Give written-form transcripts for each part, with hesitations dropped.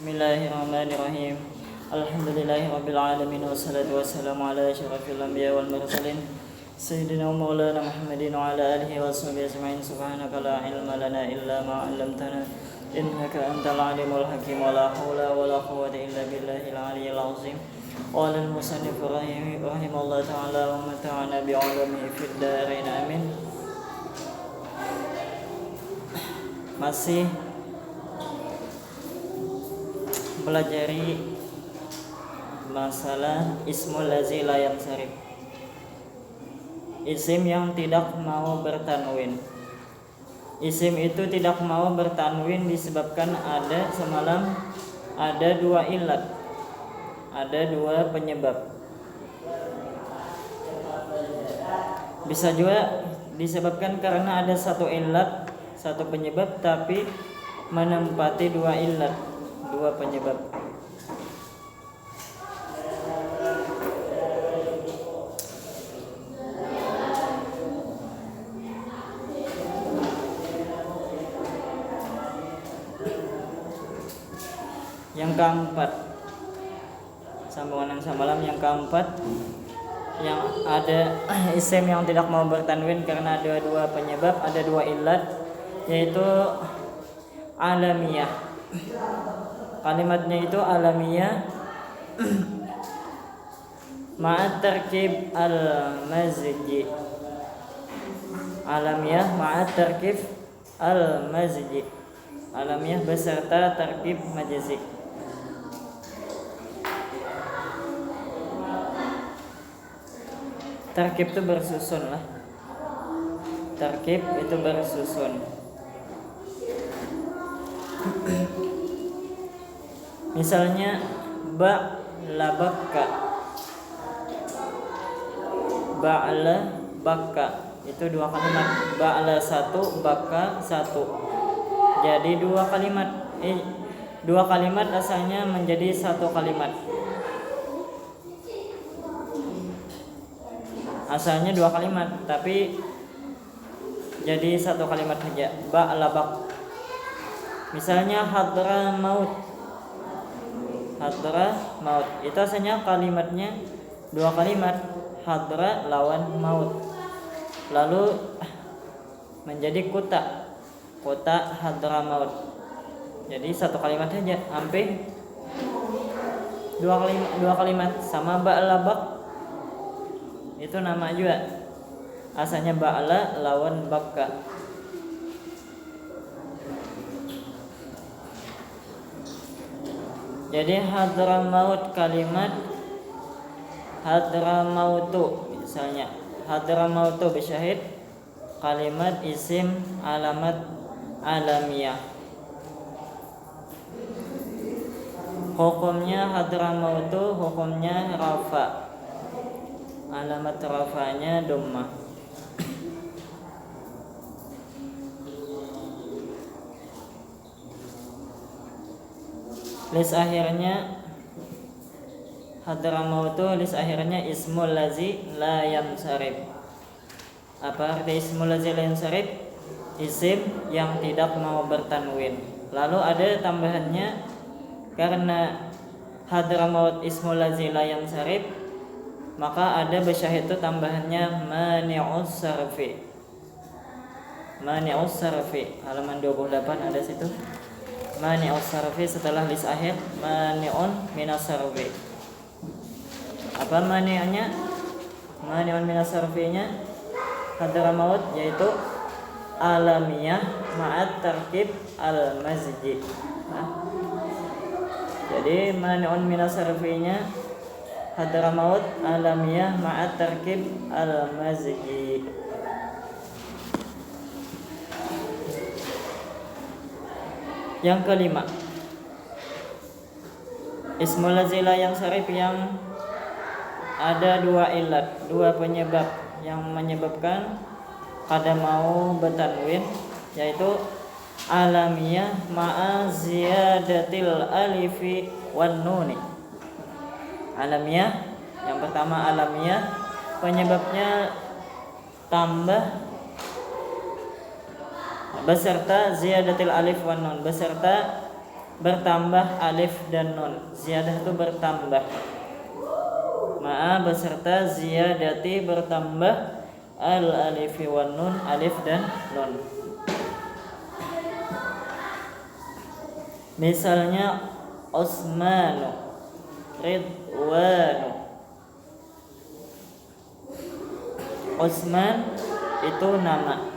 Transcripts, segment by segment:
Bismillahirrahmanirrahim. Alhamdulillahirabbil alamin wassalatu wassalamu ala asyrafil anbiya'i wal mursalin sayyidina wa maulana Muhammadin wa ala alihi washabihi ajma'in. Subhanaka la ilma lana illa ma 'allamtana innaka antal alimul hakim. Wa la haula wa la quwwata illa billahil aliyyil azim. Qala al-musannif rahimallahu ta'ala wa mata'ana bi'ulumihi fid dharain amin. Masih pelajari masalah ismul lazi la yansarif, isim yang tidak mau bertanwin. Isim itu tidak mau bertanwin disebabkan ada dua ilat, ada dua penyebab. Bisa juga disebabkan karena ada satu ilat, satu penyebab, tapi menempati dua ilat, dua penyebab. Yang keempat, sambungan yang samalam yang keempat, yang ada isim yang tidak mau bertanwin karena ada dua penyebab, ada dua ilat, yaitu alamiyah. Kalimatnya itu alamiyah ma'at tarkib al-mazji. Alamiyah ma'at tarkib al-mazji. Alamiyah beserta tarkib majazi. Tarkib itu bersusun lah. Tarkib itu bersusun. Misalnya ba'la bakka, ba'la bakka itu dua kalimat. Ba'la satu, bakka satu, jadi dua kalimat. Dua kalimat asalnya menjadi satu kalimat. Asalnya dua kalimat tapi jadi satu kalimat saja. Ba'la bak. Misalnya hadra maut. Hadra maut itu asalnya kalimatnya dua kalimat, hadra lawan maut. Lalu menjadi kota, kota hadra maut. Jadi satu kalimat saja, hampir dua kalimat. Sama ba'la bak itu nama juga, asalnya ba'la lawan bakka. Jadi hadramaut kalimat hadramautu, misalnya hadramautu bisyahid kalimat isim alamat alamiyah. Hukumnya hadramautu hukumnya rafa, alamat rafanya dhammah. Lis akhirnya hadramautu, lis akhirnya ismul lazi la yansarif. Apa arti ismul lazi la yansarif? Isim yang tidak mau bertanwin. Lalu ada tambahannya, karena hadramaut ismul lazi la yansarif, maka ada bisyahid itu tambahannya mani'us sarfi. Mani'us sarfi halaman 28 ada situ. Mani'us sarfi setelah lis akhir mani'un minas sarfi. Apa mani'nya? Mani'un minas sarfinya hadramaut, yaitu alamiyah ma'at tarkib al-mazji. Jadi mani'un minas sarfinya hadramaut alamiyah ma'at tarkib al-mazji. Yang kelima, ismul lazi la yansarif yang ada dua ilat, dua penyebab yang menyebabkan kada mau bertanwin, yaitu alamiyah ma'a ziyadatil alifi wan nuni. Alamiyah, yang pertama alamiyah penyebabnya tambah beserta ziyadatil alif wan nun, beserta bertambah alif dan nun. Ziyadah itu bertambah. Ma'a beserta ziyadati bertambah al alifi wan nun, alif dan nun. Misalnya Utsmanu, Ridwanu. Utsman itu nama,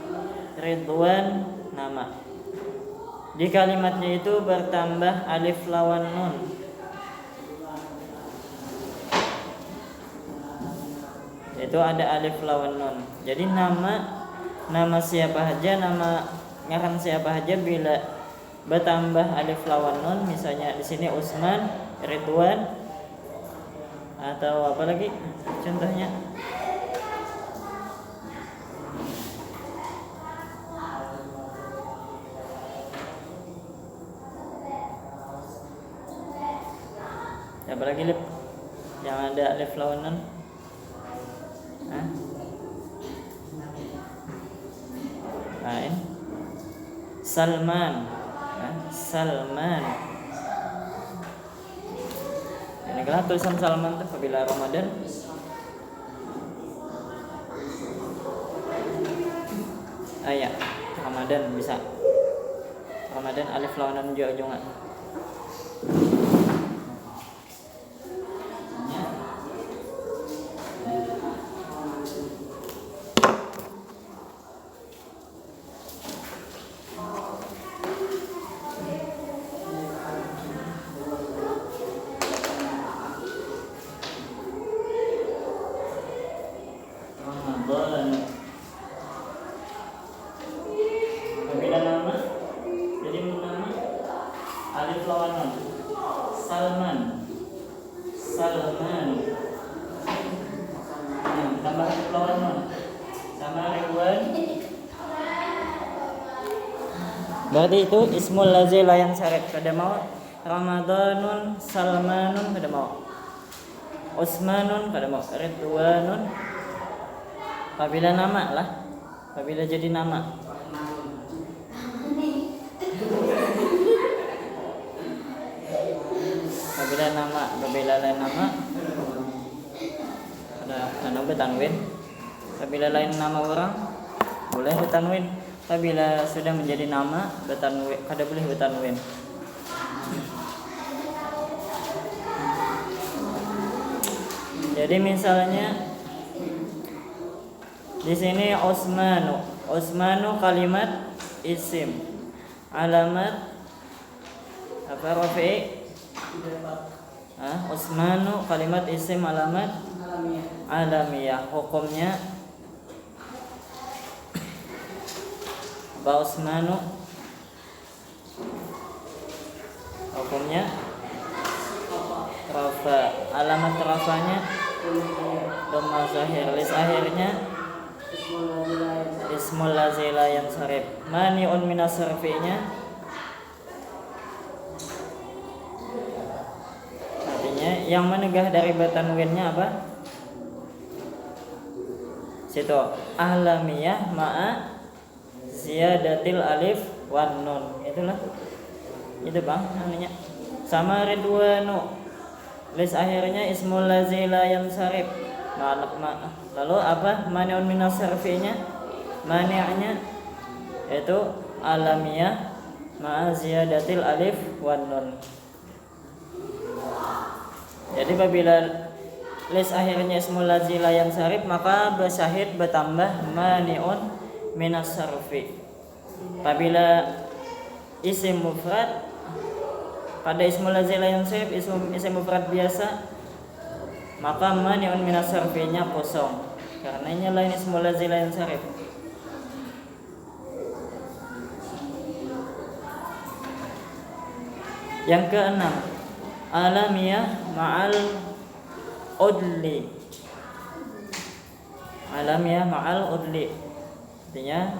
Ridwan nama. Di kalimatnya itu bertambah alif lawan nun. Itu ada alif lawan nun. Jadi nama siapa aja, nama ngaran siapa aja bila bertambah alif lawan nun, misalnya di sini Utsman, Ridwan, atau apa lagi contohnya? Apa lagi Lip? Yang ada alif lawan nun? Lain. Salman. Salman. Ini kan tulisan Salman tuh apabila Ramadan. Ya, Ramadan bisa. Ramadan alif lawan nun ujung-ujungan. Apabila nama, jadi nama alif lawan nun. Salman, Salman. Tambah alif lawan nun. Sama Ridwan. Berarti itu ismul lazim yang syarat. Kada mau Ramadanun, Salmanun kada mau. Utsmanun kada mau. Ridwanun. Apabila nama lah. Apabila jadi nama. Apabila nama, apabila lain nama ada betanwin. Apabila lain nama orang boleh betanwin. Apabila sudah menjadi nama betanwin, kada boleh betanwin. Jadi misalnya di sini Utsmanu kalimat isim, alamat apa rafi? Utsmanu kalimat isim, alamat alamiyah. Hukumnya apa Utsmanu? Hukumnya rafa. Alamat rafanya dhamma zahir. Lis akhirnya ismul lazim la yansharif. Mani'un minas sarfinya artinya yang menegah dari batanwinnya apa? Situ ahlamiyah ma'a ziyadatil alif wan nun. Itulah. Itu Bang namanya. Sama Ridwanu. Lis akhirnya ismul lazim la yansharif. Lalu apa mani'un minas sarfinya? Mani'nya itu alamiyah ma'a ziyadatil alif wan nun. Jadi apabila lis akhirnya ismul lazim la yansharif, maka besyahid bertambah mani'un minas sarfi. Apabila isim mufrad pada ismul lazim la yansharif, isim mufrad biasa, maka mani'un minas sarfinya kosong. Karenanya lain ismul lazim la yansharif. Yang keenam, alamiyah ma'al udli. Alamiyah ma'al udli artinya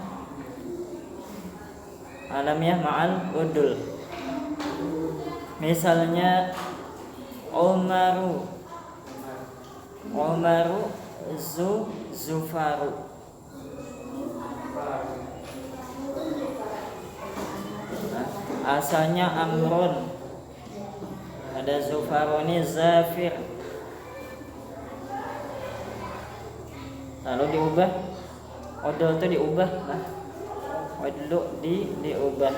alamiyah ma'al udul. Misalnya Umaru Zufaru. Asalnya Amrun Ada Zufaroni Zafir. Lalu diubah, odol itu diubah lah. Odol diubah.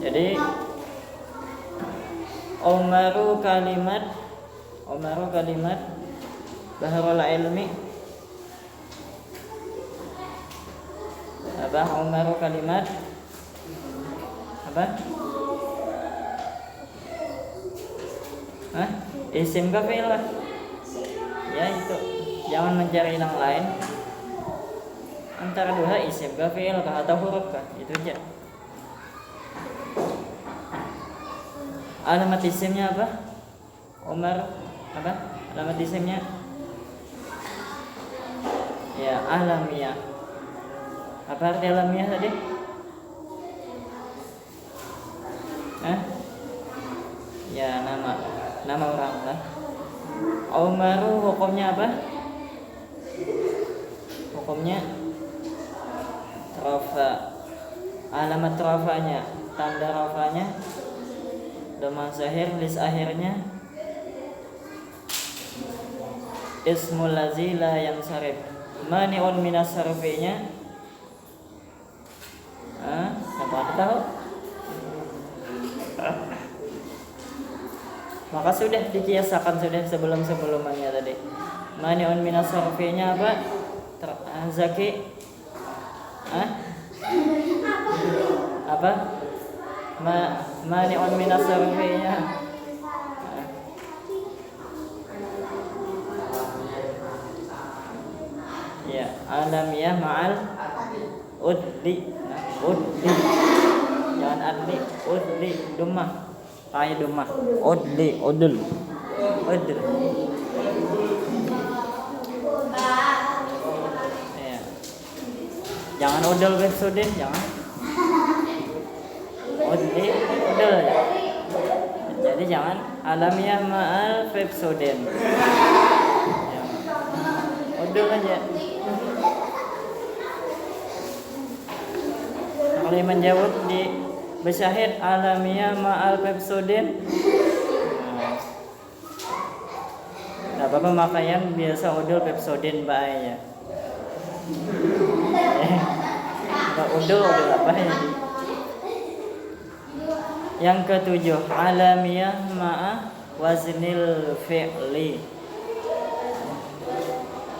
Jadi Umaru kalimat Baharul ilmi apa? Umaru kalimat apa? Isim ke fi'il lah? Ya itu, jangan mencari yang lain. Antara dua isim ke fi'il kah atau huruf kah, itu aja. Alamat isimnya apa? Umar apa? Alamat isimnya? Ya, alamiyah. Apa arti alamiyah tadi? Ya, nama orang lah. Umaru hukumnya apa? Hukumnya rafa. Alamat rafanya, tanda rafanya dhamma zahir, lis akhirnya ismul ladzi la yansarif. Mani'un minas sarfinya. Apa tahu? Maka sudah dikiasakan sudah sebelum-sebelumnya tadi. Mani'un minas sarfinya apa? Zaki. Apa? Mani'un minas sarfinya. Ya, alamiyah ma'al udli. Udli. Jangan adli, udli, dumah. Kayak dumah. Udli, udul. Udul. Ya. Jangan udul bersudin, jangan. Udli, udul ya. Jadi jangan alamiyah ma'al febsudin. Ya. Udul aja. Kalau menjawab di besyahid alamiyah ma'al pepsodin. Nah, apa pemakaian biasa udul pepsodin bahaya. Udul apa ya? Yang ketujuh, alamiyah ma'a waznil fi'li.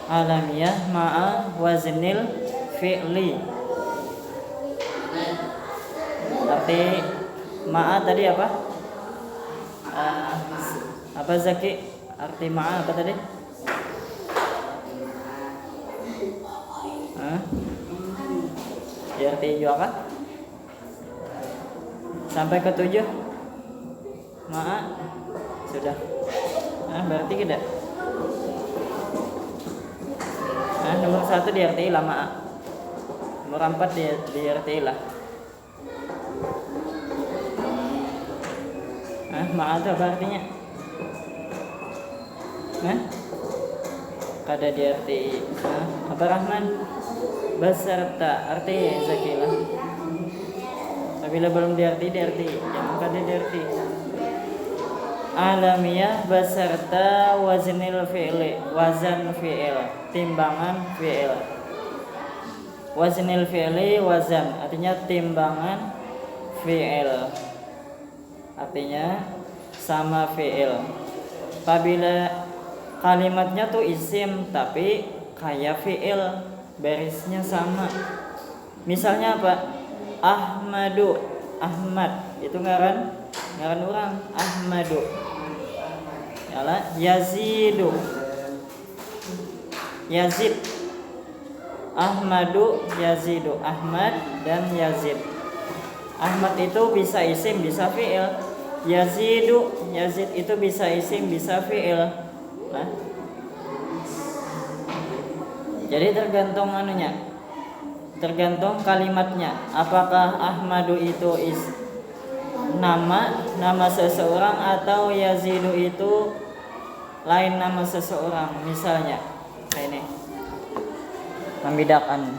Alamiyah ma'a waznil fi'li. Arti ma'a tadi apa? Apa Zaki? Arti ma'a apa tadi? Ya arti hijau apa? Sampai ke 7 ma'a sudah. Berarti tidak. Nomor 1 diarti lah ma'a. Nomor 4 diarti lah. Ma'a itu apa artinya? Kada diarti. Apa Rahman? Beserta. Arti Zakilah. Apabila belum diarti. Jangan kada diarti. Alamiyah beserta waznil fi'li. Wazan fi'il. Timbangan fi'il. Waznil fi'li wazan. Artinya timbangan fi'il. Artinya sama fi'il. Apabila kalimatnya tuh isim tapi kayak fi'il, barisnya sama. Misalnya apa? Ahmadu, Ahmad itu ngaran orang. Ahmadu. Yalah, Yazidu, Yazid. Ahmadu, Yazidu. Ahmad dan Yazid. Ahmad itu bisa isim, bisa fi'il. Yazidu, Yazid itu bisa isim, bisa fi'il. Jadi tergantung tergantung kalimatnya. Apakah Ahmadu itu nama seseorang atau Yazidu itu lain nama seseorang. Misalnya ini membedakan.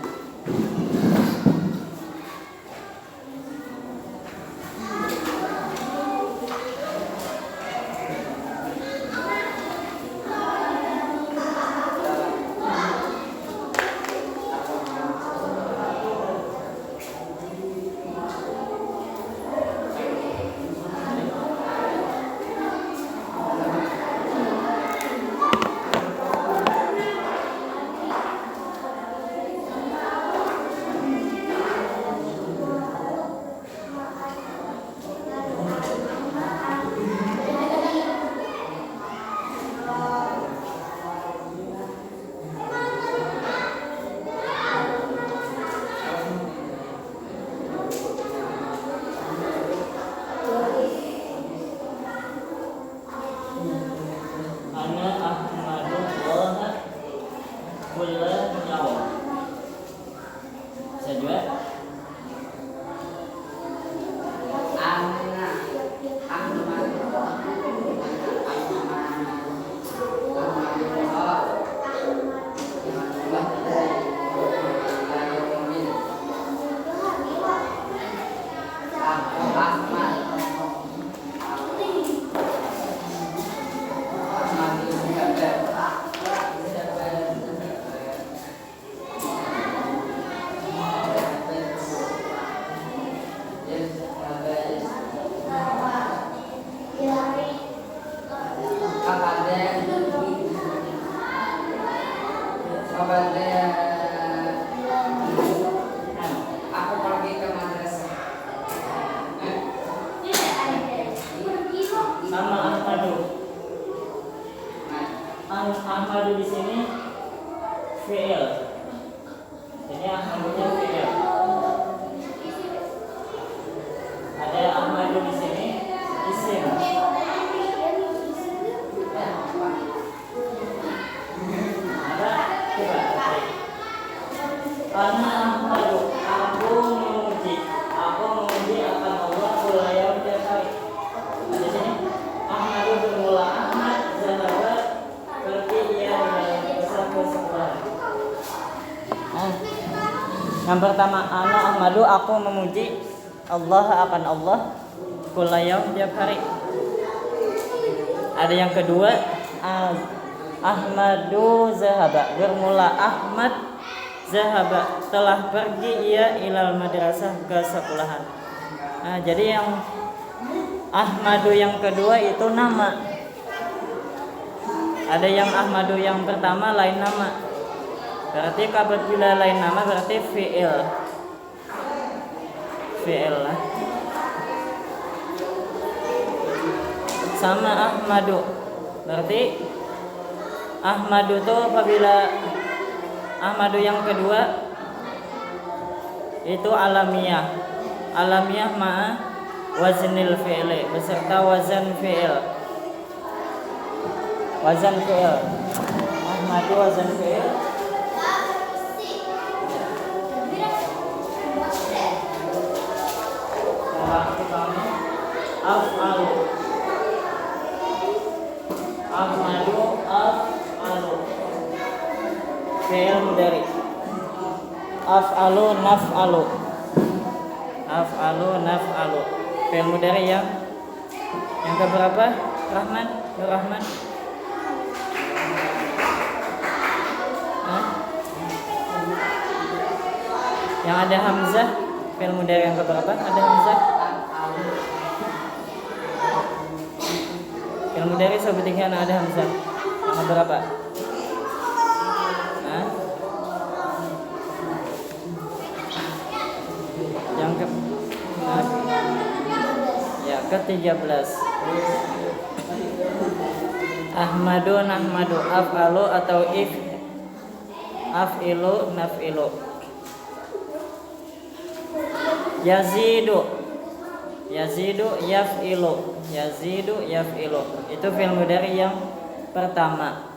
Ahmadu di sini fi'il. Ini Ahmadunya fi'il. Ada Ahmadu di sini isim. Ada coba. Ana Ahmadu, aku memuji akan Allah kulayam tiap hari. Di sini Ahmadu bermula Ahmad zahaba pergi ia besar ke sekolah. Yang pertama, ana Ahmadu, aku memuji Allah akan Allah kulayam tiap hari. Ada yang kedua, Ahmadu zahaba, bermula Ahmad zahaba, telah pergi ia ilal madrasah, ke sekolahan. Nah, jadi yang Ahmadu yang kedua itu nama. Ada yang Ahmadu yang pertama lain nama. Berarti apabila lain nama berarti fi'il. Fi'il lah. Sama Ahmadu. Berarti Ahmadu itu apabila Ahmadu yang kedua itu alamiah. Alamiah ma'a waznil fi'li, beserta wazan fi'il. Wazan fi'il. Ahmadu wazan fi'il. Af'alu. Ahmadu af'alu. Fi'il mudhari. Af'alu naf'alu. Af'alu naf'alu. Fi'il mudhari yang keberapa? Rahman, Nur Rahman. Yang ada hamzah, fi'il mudhari yang keberapa? Ada hamzah. Fi'il mudhari sebutkan ada hamzah. Yang keberapa? Ke-13. Ahmadu nahmadu, af'alu atau af'ilu naf'ilu. Yazidu yaf'ilu. Yazidu yaf'ilu. Itu fi'il mudhari yang pertama.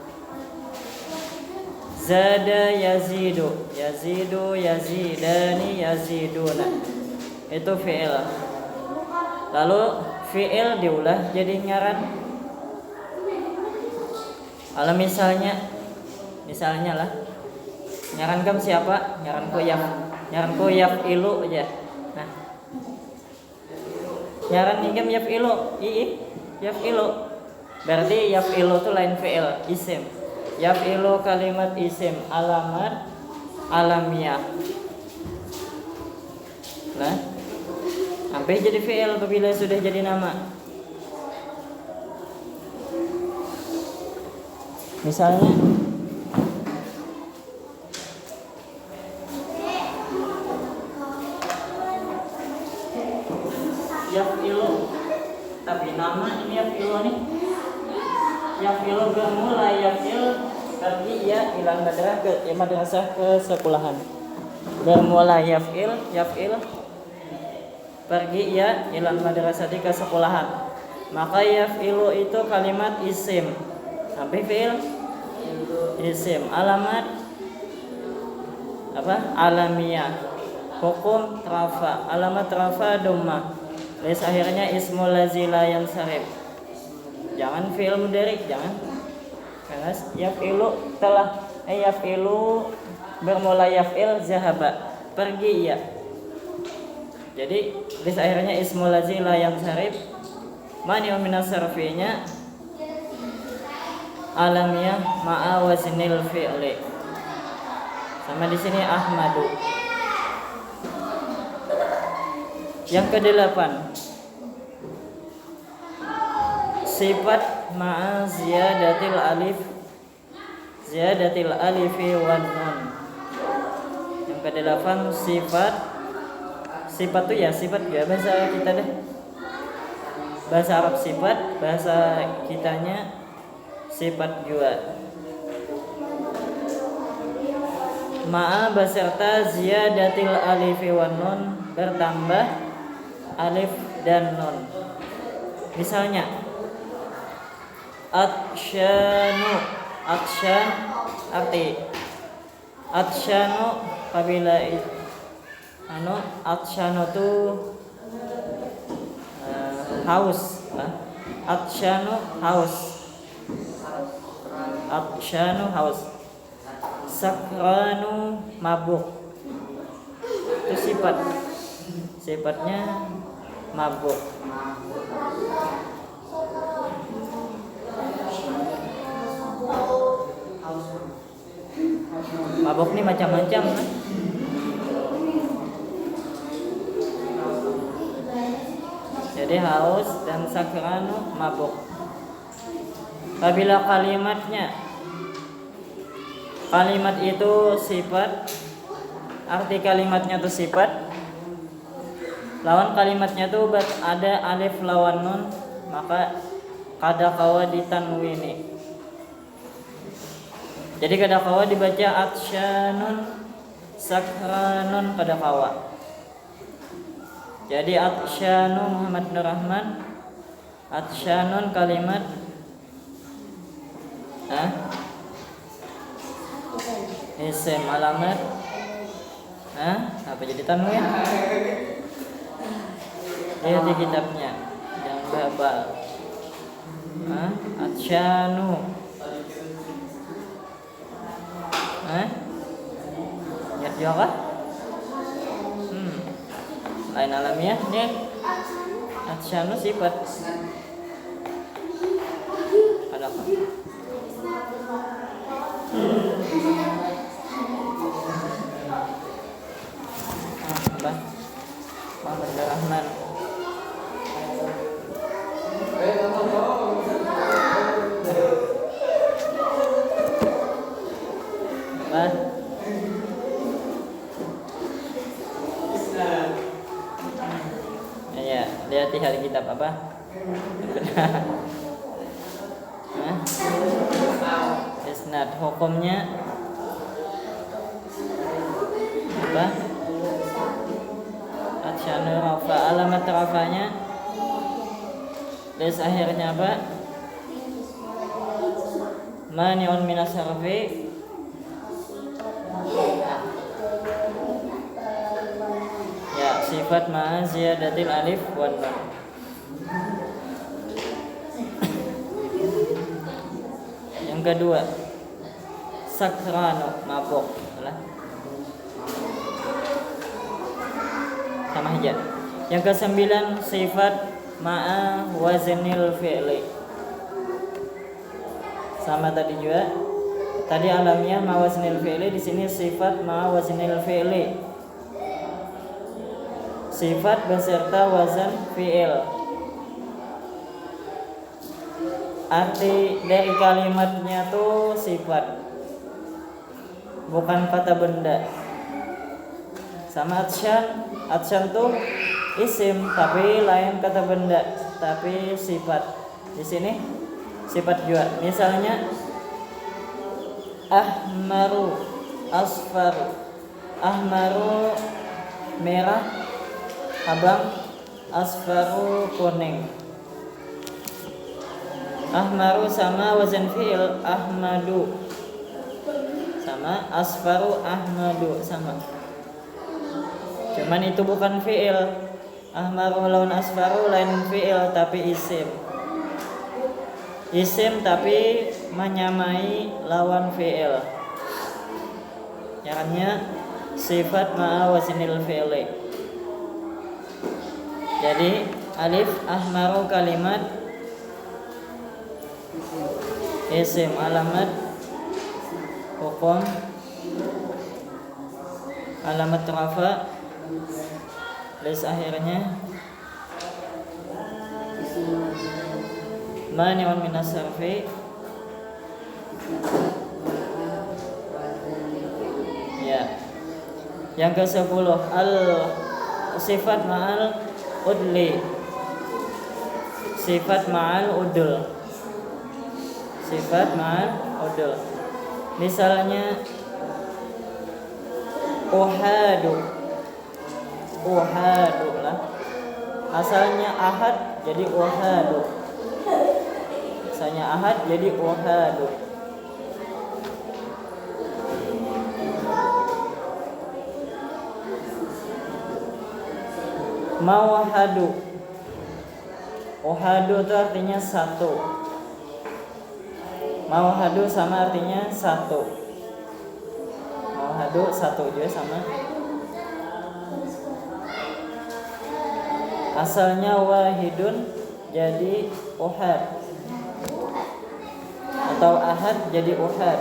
Zada yazidu. Yazidu yazidani yaziduna. Itu fi'il. Lalu fi'il diulah jadi ngaran. Kalau misalnya lah, ngaran kamu siapa? Ngaranku yaf'ilu aja. Nah, ngaran ingem yaf'ilu, yaf'ilu. Berarti yaf'ilu itu lain fi'il, isim. Yaf'ilu kalimat isim, alamat alamiah. Nah, sampai jadi fi'il apabila sudah jadi nama. Misalnya yaf'ilu, tapi nama ini yaf'ilu nih. Yaf'ilu bermula yaf'il pergi ya ilal madrasah, ke sekolahan. Bermula yaf'il pergi ya ilal madrasati, ke sekolahan. Maka yaf'ilu itu kalimat isim. Sampai fi'il isim. Alamat apa? Alamiah. Hukum rafa. Alamat rafa dhammah. Terus akhirnya ismul ladzi la yansarif. Jangan fi'il mudhari, jangan. Karena yaf'ilu telah yaf'ilu bermula yaf'il zahaba, pergi ya. Jadi di akhirnya ismul ladzi la yansarif, mani minas sarfinya alamiah ma'a waznil fi'li. Sama di sini Ahmadu. Yang ke-8, sifat ma'a ziyadatil alifi wan nun. Yang ke-8 sifat tuh ya sifat ya bahasa kita deh. Bahasa Arab sifat, bahasa kitanya sifat juga. ma'a beserta ziyadatil alif wan nun, bertambah alif dan nun. Misalnya atsyanu, atsyan arti atsyanu apabila atsyanu tu haus, atsyanu haus, atsyanu haus. Sakranu mabuk, itu sifatnya mabuk. Mabuk ini macam-macam kan? Jadi haus dan sakranu mabuk. Apabila kalimat itu sifat, arti kalimatnya itu sifat, lawan kalimatnya itu ada alif lawan nun, maka kadakawa ditanwini. Jadi kadakawa dibaca atsyanun, sakranun kadakawa. Jadi atsyanu Muhammad Nur Rahman, atsyanun kalimat isim alamat apa jadi tanwin? Lihat di kitabnya yang babal. Atsyanu. Lihat juga kah? Lain alamiah nih. Atsyanu sifat. Ada apa? Muhammad Rahman. Ya, lihat di hari kitab apa? Isnad hukumnya apa? Atsyanu rafa, alamat rafanya les akhirnya apa? Mani'un minas harfi, ya sifat ma'a ziyadatil alif wan nun. Yang kedua sakranu mabuk, sama aja. Yang ke-9 sifat ma'a waznil fi'li. Sama tadi juga. Tadi alamiah ma'a waznil fi'li, di sini sifat ma'a waznil fi'li. Sifat beserta wazan fi'il. Arti dari kalimatnya tuh sifat, bukan kata benda. Sama atsyan tuh isim tapi lain kata benda, tapi sifat. Di sini sifat juga. Misalnya ahmaru, asfaru. Ahmaru merah, abang, asfaru kuning. Ahmaru sama wazan fi'il ahmadu, sama asfaru ahmadu sama. Cuman itu bukan fi'il. Ahmaru lawan asfaru lain fi'il tapi isim. Isim tapi menyamai lawan fi'il. Caranya sifat ma'a waznil fi'li. Jadi alif ahmaru kalimat isim alamat hukum alamat rafa les akhirnya mani'un minas sarfi, ya. Yang ke-10 al sifat ma'al udli, sifat ma'al udul, sifat ma'al udul. Misalnya Uhadu lah. Asalnya ahad jadi uhadu. Asalnya ahad jadi uhadu. Mawahadu. Uhadu itu artinya satu. Mawahadu sama artinya satu. Mawahadu satu juga sama. Asalnya wahidun jadi uhad, atau ahad jadi uhad.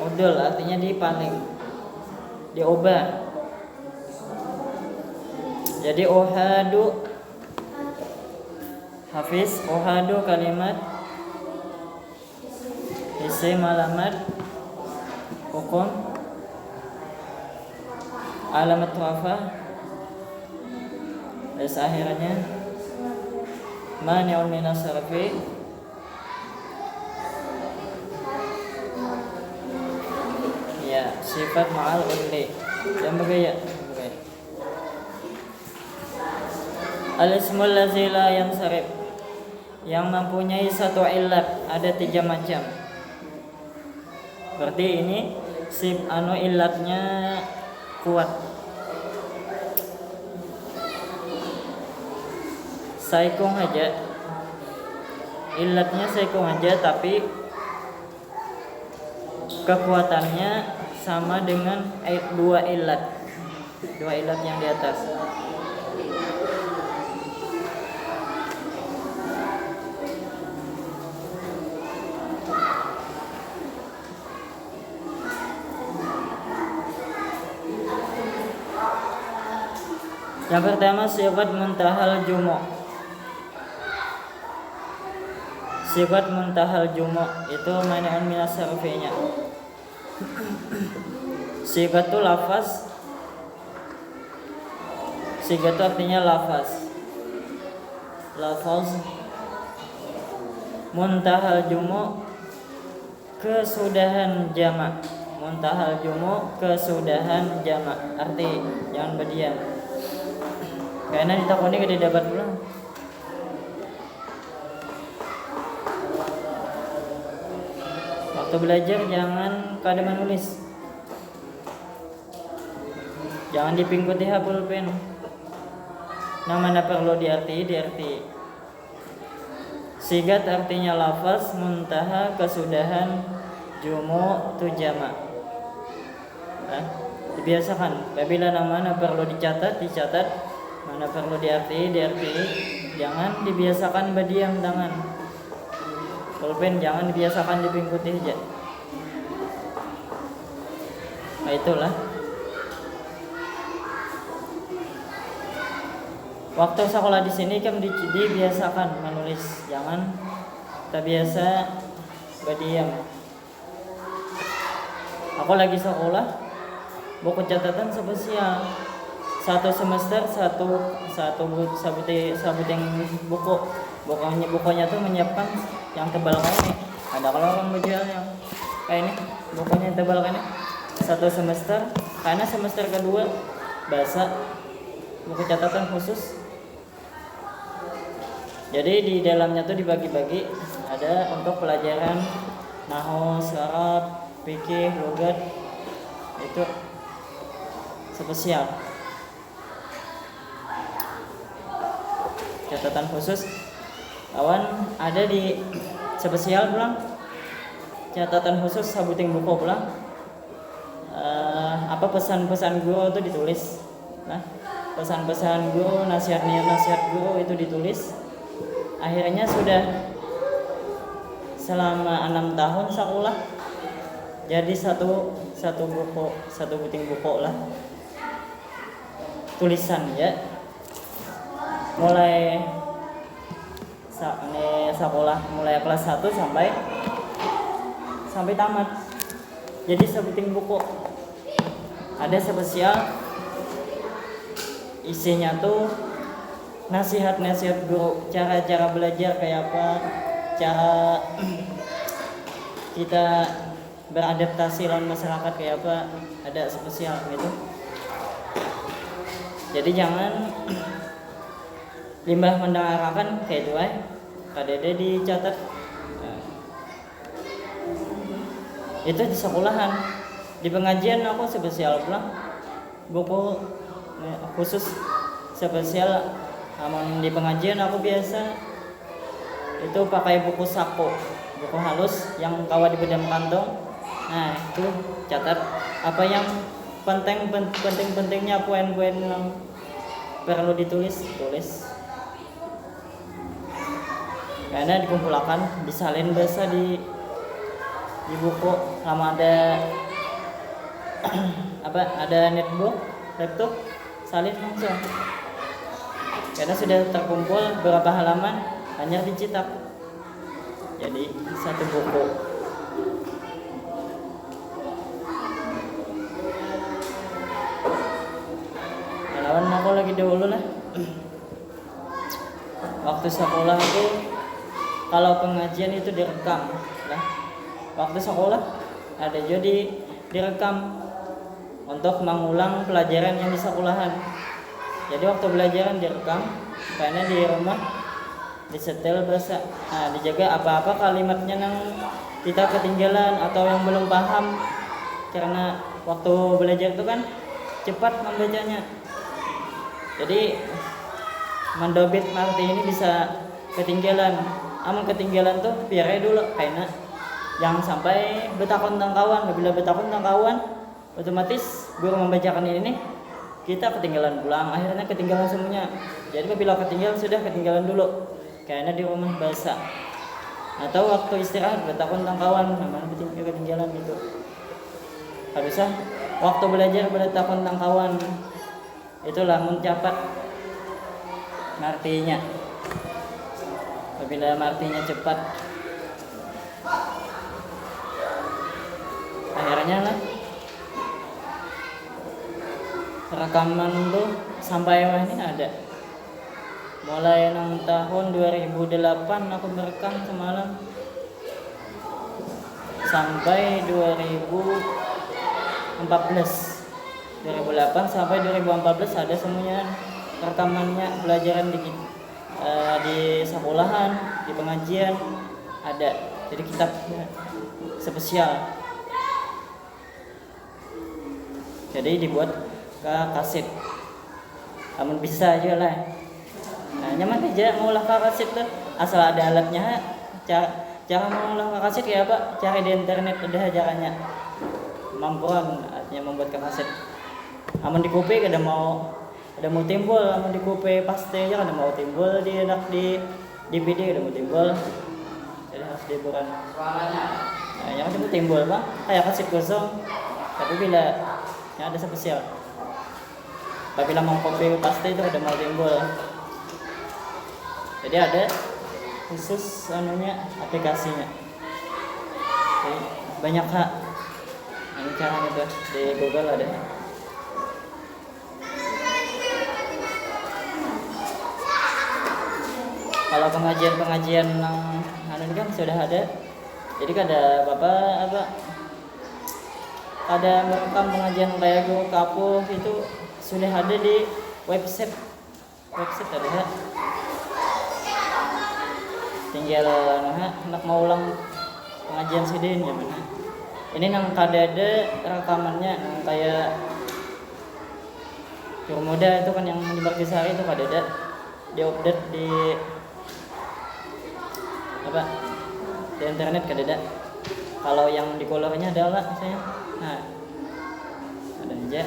Udul artinya dipaling, diubah. Jadi uhadu, Hafiz, uhadu kalimat isim alamat hukum alamat rafa. Terus akhirnya mani'un minas sarfi, ya sifat ma'al udli yang bergaya. Al-ismul ladzi la yansarif, yang mempunyai satu illat, ada 3 macam. Berarti ini illatnya kuat. Saikung aja, illatnya saikung aja, tapi kekuatannya sama dengan 2 illat yang di atas. Yang pertama sifat muntahal jumu'. Sifat muntahal jumu' itu mani'un minas sarfinya. Sifat itu lafaz. Sifat itu artinya lafaz. Lafaz. Muntahal jumu' kesudahan jamak. Muntahal jumu' kesudahan jamak. Arti jangan berdiam. Karena ditakoni gede dapat pulang. Waktu belajar jangan kada menulis. Jangan dipingkuti pulpen. Namanya perlu diarti. Sigat artinya lafaz, muntaha kesudahan, jumu' tu jamak. Dibiasakan. Apabila namanya perlu dicatat, mana perlu diarti. Jangan dibiasakan berdiam tangan. Pulpen jangan dibiasakan dipingkuti aja. Nah itulah. Waktu sekolah di sini kan dibiasakan menulis, jangan terbiasa berdiam. Aku lagi sekolah, buku catatan spesial. 1 semester satu sabuting buku. Bukunya tuh menyiapkan yang tebal kayak ini. Ada kalau orang menjual yang kayak ini, bukunya tebal kan ini. 1 semester, karena semester kedua bahasa buku catatan khusus. Jadi di dalamnya tuh dibagi-bagi, ada untuk pelajaran nahwu, syarat, fikih, logat, itu spesial. Catatan khusus awan ada di spesial pulang. Catatan khusus sabuting buku pulang. Pesan-pesan guru itu ditulis. Nah, pesan-pesan guru, nasihat guru itu ditulis. Akhirnya sudah selama 6 tahun sekolah. Jadi satu buting buku lah. Tulisan ya. Mulai sekolah mulai kelas 1 sampai tamat. Jadi sebuting buku. Ada spesial isinya tuh nasihat guru, cara belajar kayak apa, cara kita beradaptasi lawan masyarakat kayak apa, ada spesial gitu. Jadi jangan limbah mendengarkan kayak itu KDD dicatat. Itu di sekolahan. Di pengajian aku spesial pulang buku khusus spesial. Aman di pengajian aku biasa itu pakai buku saku, buku halus yang kawa di bedam kantong. Nah itu catat apa yang pentingnya, poin-poin yang perlu tulis. Karena dikumpulkan, disalin biasa di buku. Lama ada ada netbook, laptop, salin langsung. Karena sudah terkumpul beberapa halaman, hanya dicetak. Jadi satu buku. Lawan aku lagi dahulu lah. Waktu sekolah itu kalau pengajian itu direkam lah. Waktu sekolah ada jadi direkam untuk mengulang pelajaran yang di sekolahan. Jadi waktu pelajaran direkam, karena di rumah disetel bahasa. Nah, dijaga apa-apa kalimatnya yang kita ketinggalan atau yang belum paham. Karena waktu belajar itu kan cepat membacanya. Jadi mendobit arti ini bisa ketinggalan. Amun ketinggalan tuh biar dulu karena jangan sampai betakon tentang kawan. Bila betakon tentang kawan, otomatis guru membacakan ini kita ketinggalan pulang, akhirnya ketinggalan semuanya. Jadi bila ketinggalan sudah ketinggalan dulu karena di rumah bahasa. Atau waktu istirahat betakon tentang kawan, namanya ketinggalan gitu. Harusnya waktu belajar betakon tentang kawan. Itulah mencapat artinya. Apabila artinya cepat, akhirnya lah rekaman tuh sampai ini ada. Mulai tahun 2008 aku merekam semalam sampai 2014. 2008 sampai 2014 ada semuanya rekamannya pelajaran di sekolahan, di pengajian ada. Jadi kitabnya spesial. Jadi dibuat ke kaset. Namun bisa aja lah. Nah, nyaman aja mau ulah ke kaset tuh. Asal ada alatnya. Cara mau ulah ke kaset kayak apa? Cari di internet ada caranya. Kemampuan artinya membuat ke kaset. Namun di kopi ada mau timbul, namun di kopi pasti aja ada mau timbul di DVD ada mau timbul. Jadi harus diburan. Nah, yang itu timbul bang, kayak kaset kosong. Tapi bila yang ada spesial. Apabila mau kopi pasti itu ada mau timbul. Jadi ada khusus aplikasinya. Jadi, banyak hak. Ini caranya tuh di Google ada. Kalau pengajian yang kan sudah ada. Jadi ada ada merekam pengajian kayak guru kapuh itu sudah ada di website ada. Tinggal nak mau ulang pengajian sidin gimana. Ini nang ada rekamannya nang kayak Guru Muda itu kan yang di Margisari itu ada di-update di internet ada. Kalau yang di kolornya adalah misalnya. Nah, ada aja.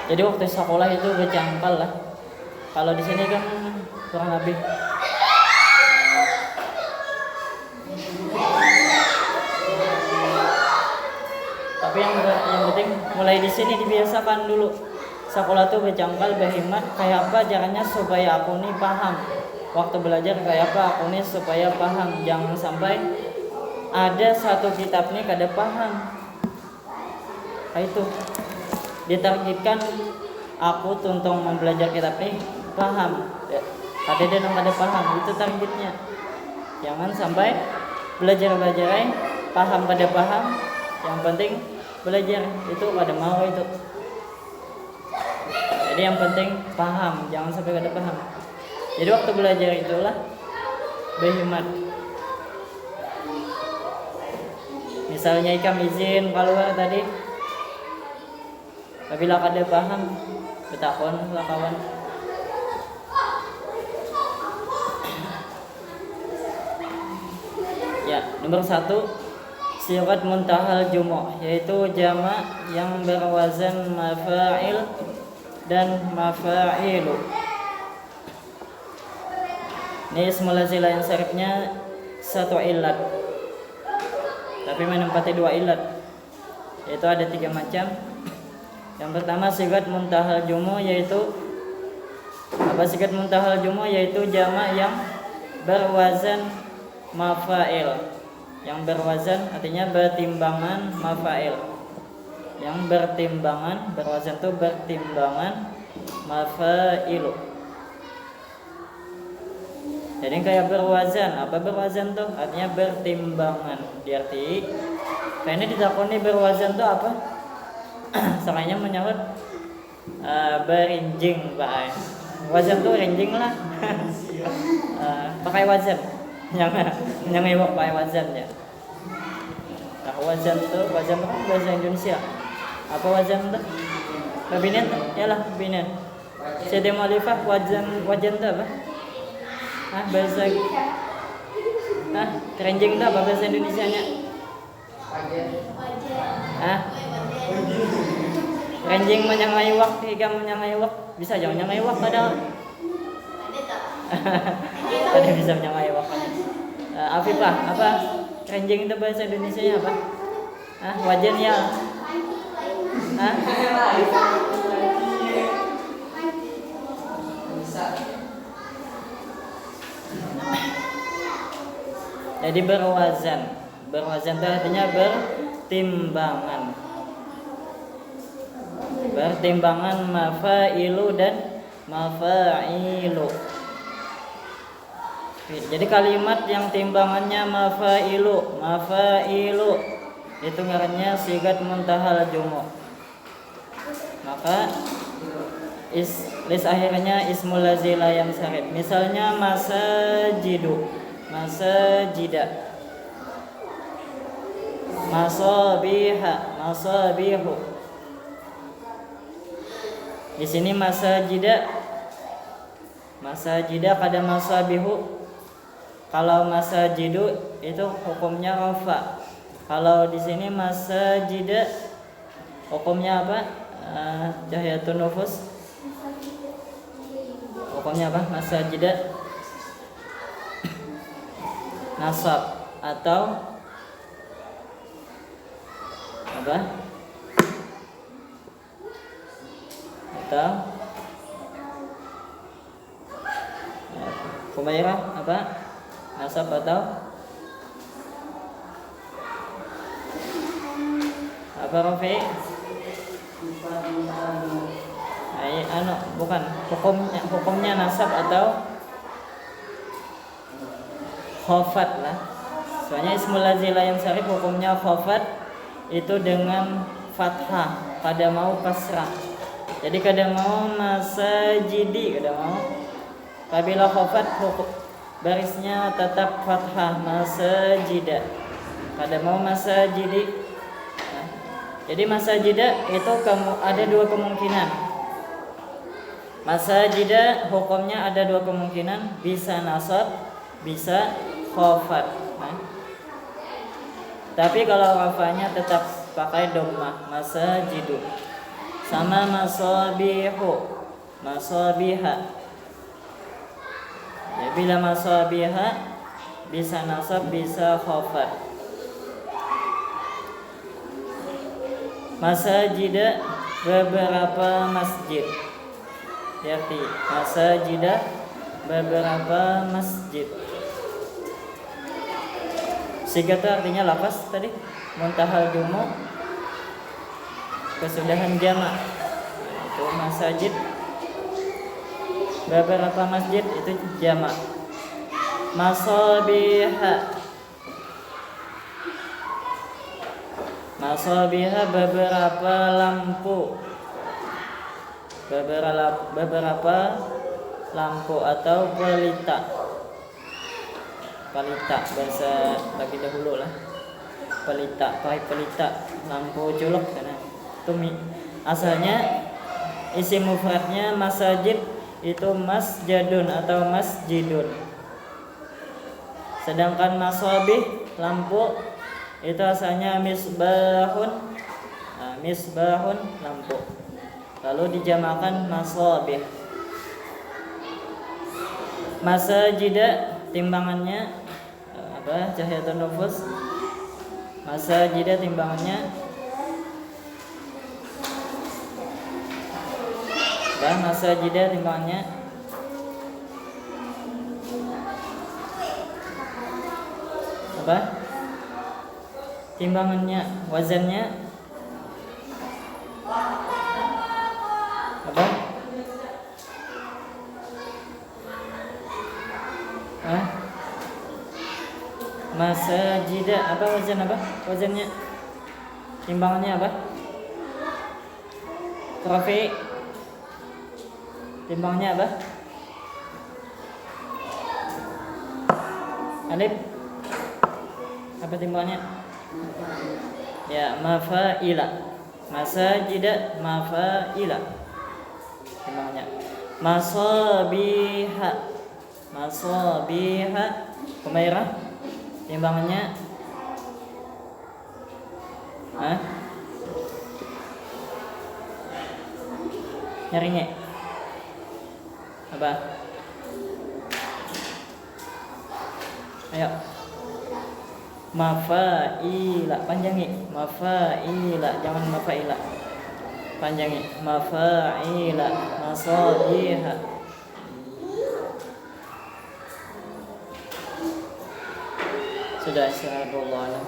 Jadi waktu sekolah itu berjangkal lah. Kalau di sini kan kurang lebih. Tapi yang penting mulai di sini dibiasakan dulu. Sekolah tuh berjangkal, berhemat. Kayak apa caranya supaya aku nih paham. Waktu belajar kayak apa aku nih supaya paham. Jangan sampai ada satu kitab nih kada paham. Kayak itu. ditargetkan aku tuntung mempelajari kitab ini paham ya. Kada paham, itu targetnya. Jangan sampai belajar paham pada paham, yang penting belajar itu kada mau itu. Jadi yang penting paham, jangan sampai kada paham. Jadi waktu belajar itulah berhemat. Misalnya ikam izin keluar tadi, apabila kada paham, betakon lah kawan. Ya, nomor 1 sigat muntahal jumu', yaitu jamak yang berwazan mafa'il dan mafa'ilu. Ini ismul lazim yang syarifnya 1 ilat, tapi menempati 2 ilat, yaitu ada 3 macam. Yang pertama sigat muntahal jumu', yaitu sigat muntahal jumu' yaitu jamak yang berwazan mafa'il. Yang berwazan artinya bertimbangan mafa'il. Yang bertimbangan, berwazan itu bertimbangan mafa'ilu. Jadi kayak berwazan, apa berwazan tuh? Artinya bertimbangan. Diarti karena ditakoni berwazan tuh apa? Sakanya menyebut berinjing, Pak. Wazan tuh rinjing lah. Pakai wazan. Yang iwak pakai wazan ya. Nah, wazan tuh bahasa Indonesia. Apa wazan tuh? Kabinet, yalah kabinet. Jadi mu'allifah wazan tuh apa? Bahasa kerenjing tuh apa bahasa Indonesianya? Kerenjing menyangai wak, ikam menyangai wak. Bisa jangan menyangai wak padahal. Ada bisa menyangai wak. Afifah, apa kerenjing itu bahasa Indonesianya apa? Wajan ya. Jadi berwazan itu artinya bertimbangan mafa'ilu dan mafa'ilu. Jadi kalimat yang timbangannya mafa'ilu itu ngarannya sigat muntahal jumu'. Maka list akhirnya ismul lazila yang syarif. Misalnya masajida, masabihu. Di sini masajida kada masabihu. Kalau masajidu itu hukumnya rafa. Kalau di sini masajida hukumnya apa? Jahiyatun nufus. Hukumnya apa? Masajida nasab atau apa? Atau Kumairah apa? Nasab atau apa Rafi? Bukan hukumnya nasab atau khafat lah. Soalnya ismul lazila yang syarif hukumnya khafat itu dengan fathah, kada mau kasrah. Jadi kada mau masajidi, kada mau. Apabila khafat barisnya tetap fathah masajida. Kada mau masajidi. Jadi masajida itu ada 2 kemungkinan. Masajida hukumnya ada 2 kemungkinan, bisa nasab, bisa khafat. Tapi kalau rafanya tetap pakai dhammah, masajidu. Sama masabihu, masabiha. Ya, bila masabiha bisa nasab, bisa khafat. Masajida beberapa masjid. Arti masajida beberapa masjid. Sigat artinya lafaz tadi muntahal jumu', kesudahan jamak. itu masajid. Beberapa masjid itu jamak. Masabiha. Masabiha beberapa lampu. Beberapa lampu atau pelita. Pelita bahasa bagi dahulu lah. Pelita, lampu colok karena itu asalnya isim mufradnya masajid itu masjadun atau masjidun. Sedangkan masabih lampu itu asalnya misbahun. Nah, misbahun lampu. Lalu dijamakan masabih. Masajida timbangannya Jahiyatun nufus. Masajida timbangannya masajida timbangannya apa? Timbangannya, wazannya apa? Masajida apa wazan apa? Wazannya timbangannya apa? Rafi. Timbangnya apa? Alif. Apa timbangnya? Ya, mafaila. Masajida mafaila. Timbangnya. Masabiha. Masabiha. Kumairah. Timbangannya nyarinya apa? Ayo. Mafaila, panjangi. Mafaila, jangan mafaila. Panjangi. Mafaila, masabiha. Sudah, istirahat dulu.